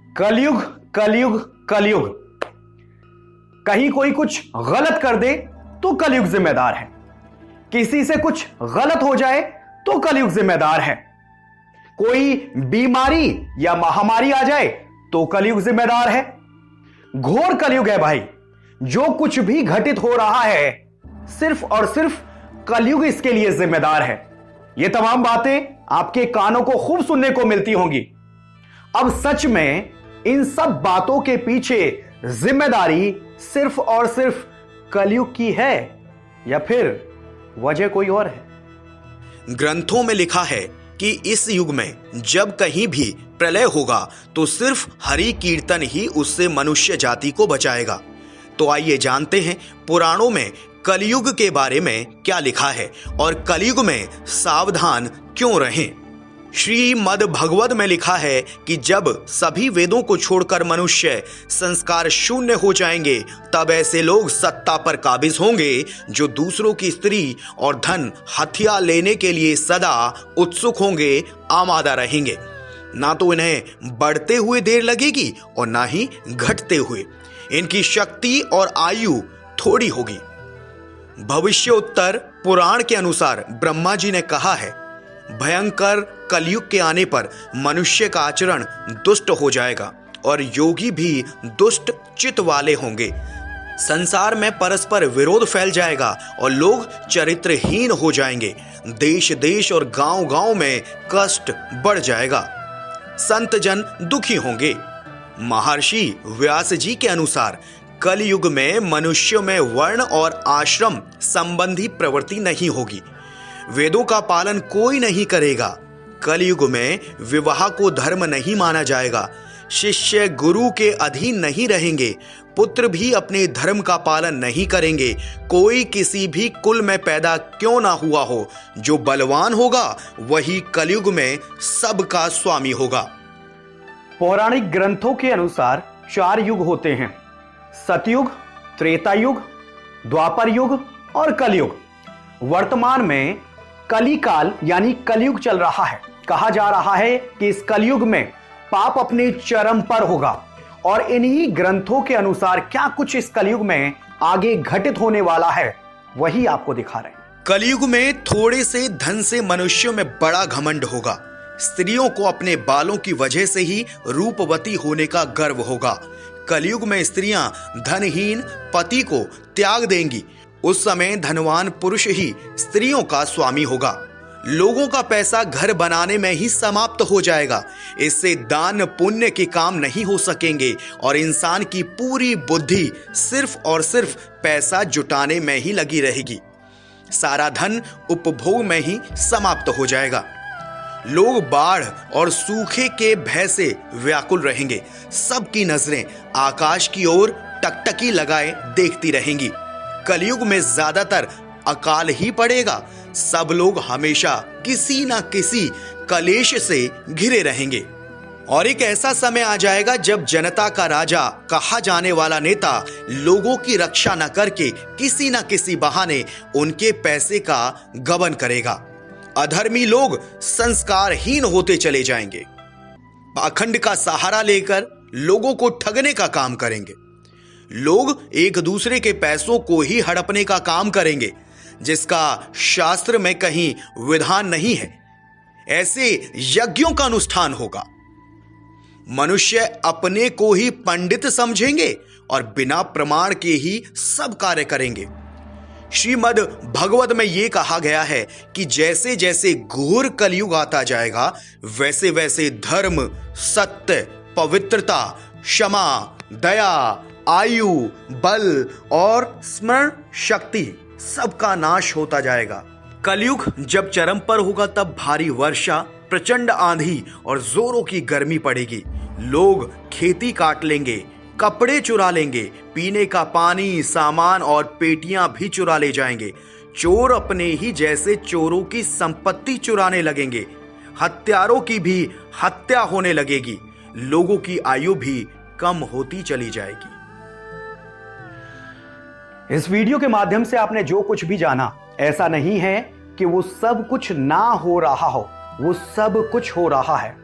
कलयुग कलयुग कलयुग। कहीं कोई कुछ गलत कर दे तो कलयुग जिम्मेदार है, किसी से कुछ गलत हो जाए तो कलयुग जिम्मेदार है, कोई बीमारी या महामारी आ जाए तो कलयुग जिम्मेदार है। घोर कलयुग है भाई। जो कुछ भी घटित हो रहा है सिर्फ और सिर्फ कलयुग इसके लिए जिम्मेदार है। ये तमाम बातें आपके कानों को खूब सुनने को मिलती होंगी। अब सच में इन सब बातों के पीछे जिम्मेदारी सिर्फ और सिर्फ कलयुग की है या फिर वजह कोई और है? ग्रंथों में लिखा है कि इस युग में जब कहीं भी प्रलय होगा तो सिर्फ हरि कीर्तन ही उससे मनुष्य जाति को बचाएगा। तो आइए जानते हैं पुराणों में कलयुग के बारे में क्या लिखा है और कलयुग में सावधान क्यों रहें। श्रीमद् भगवत में लिखा है कि जब सभी वेदों को छोड़कर मनुष्य संस्कार शून्य हो जाएंगे तब ऐसे लोग सत्ता पर काबिज होंगे जो दूसरों की स्त्री और धन हथिया लेने के लिए सदा उत्सुक होंगे, आमादा रहेंगे। ना तो इन्हें बढ़ते हुए देर लगेगी और ना ही घटते हुए। इनकी शक्ति और आयु थोड़ी होगी। भविष्य उत्तर पुराण के अनुसार ब्रह्मा जी ने कहा है, भयंकर कलयुग के आने पर मनुष्य का आचरण दुष्ट हो जाएगा और योगी भी दुष्ट चित्त वाले होंगे। संसार में परस्पर विरोध फैल जाएगा और लोग चरित्रहीन हो जाएंगे। देश देश और गांव गांव में कष्ट बढ़ जाएगा। संत जन दुखी होंगे। महर्षि व्यास जी के अनुसार कलयुग में मनुष्यों में वर्ण और आश्रम संबंधी प्रवृत्ति नहीं होगी। वेदों का पालन कोई नहीं करेगा। कलयुग में विवाह को धर्म नहीं माना जाएगा। शिष्य गुरु के अधीन नहीं रहेंगे। पुत्र भी अपने धर्म का पालन नहीं करेंगे। कोई किसी भी कुल में पैदा क्यों ना हुआ हो, जो बलवान होगा वही कलयुग में सबका स्वामी होगा। पौराणिक ग्रंथों के अनुसार 4 युग होते हैं: सतयुग, त्रेता युग, द्वापर युग और कलयुग। वर्तमान में कलिकाल यानी कलयुग चल रहा है। कहा जा रहा है कि इस कलयुग में पाप अपने चरम पर होगा और इन्हीं ग्रंथों के अनुसार क्या कुछ इस कलयुग में आगे घटित होने वाला है वही आपको दिखा रहे हैं। कलयुग में थोड़े से धन से मनुष्यों में बड़ा घमंड होगा। स्त्रियों को अपने बालों की वजह से ही रूपवती होने का गर्व होगा। कलयुग में स्त्रियां धनहीन पति को त्याग देंगी। उस समय धनवान पुरुष ही स्त्रियों का स्वामी होगा। लोगों का पैसा घर बनाने में ही समाप्त हो जाएगा। इससे दान पुण्य के काम नहीं हो सकेंगे और इंसान की पूरी बुद्धि सिर्फ और सिर्फ पैसा जुटाने में ही लगी रहेगी। सारा धन उपभोग में ही समाप्त हो जाएगा। लोग बाढ़ और सूखे के भय से व्याकुल रहेंगे। सबकी नजरें आकाश की ओर टकटकी लगाए देखती रहेंगी। कलयुग में ज्यादातर अकाल ही पड़ेगा। सब लोग हमेशा किसी ना किसी कलेश से घिरे रहेंगे और एक ऐसा समय आ जाएगा जब जनता का राजा कहा जाने वाला नेता लोगों की रक्षा न करके किसी ना किसी बहाने उनके पैसे का गबन करेगा। अधर्मी लोग संस्कारहीन होते चले जाएंगे। पाखंड का सहारा लेकर लोगों को ठगने का काम करेंगे। लोग एक दूसरे के पैसों को ही हड़पने का काम करेंगे, जिसका शास्त्र में कहीं विधान नहीं है। ऐसे यज्ञों का अनुष्ठान होगा। मनुष्य अपने को ही पंडित समझेंगे और बिना प्रमाण के ही सब कार्य करेंगे। श्रीमद् भगवत में यह कहा गया है कि जैसे जैसे घोर कलयुग आता जाएगा वैसे वैसे धर्म, सत्य, पवित्रता, क्षमा, दया, आयु, बल और स्मरण शक्ति सबका नाश होता जाएगा। कलयुग जब चरम पर होगा तब भारी वर्षा, प्रचंड आंधी और जोरों की गर्मी पड़ेगी। लोग खेती काट लेंगे, कपड़े चुरा लेंगे, पीने का पानी, सामान और पेटियां भी चुरा ले जाएंगे। चोर अपने ही जैसे चोरों की संपत्ति चुराने लगेंगे। हत्यारों की भी हत्या होने लगेगी। लोगों की आयु भी कम होती चली जाएगी। इस वीडियो के माध्यम से आपने जो कुछ भी जाना, ऐसा नहीं है कि वो सब कुछ ना हो रहा हो, वो सब कुछ हो रहा है।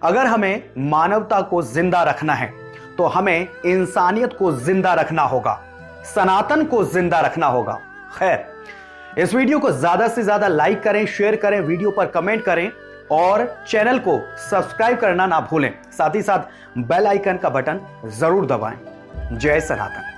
अगर हमें मानवता को जिंदा रखना है तो हमें इंसानियत को जिंदा रखना होगा, सनातन को जिंदा रखना होगा। खैर, इस वीडियो को ज्यादा से ज्यादा लाइक करें, शेयर करें, वीडियो पर कमेंट करें और चैनल को सब्सक्राइब करना ना भूलें। साथ ही साथ बेल आइकन का बटन जरूर दबाएं। जय सनातन।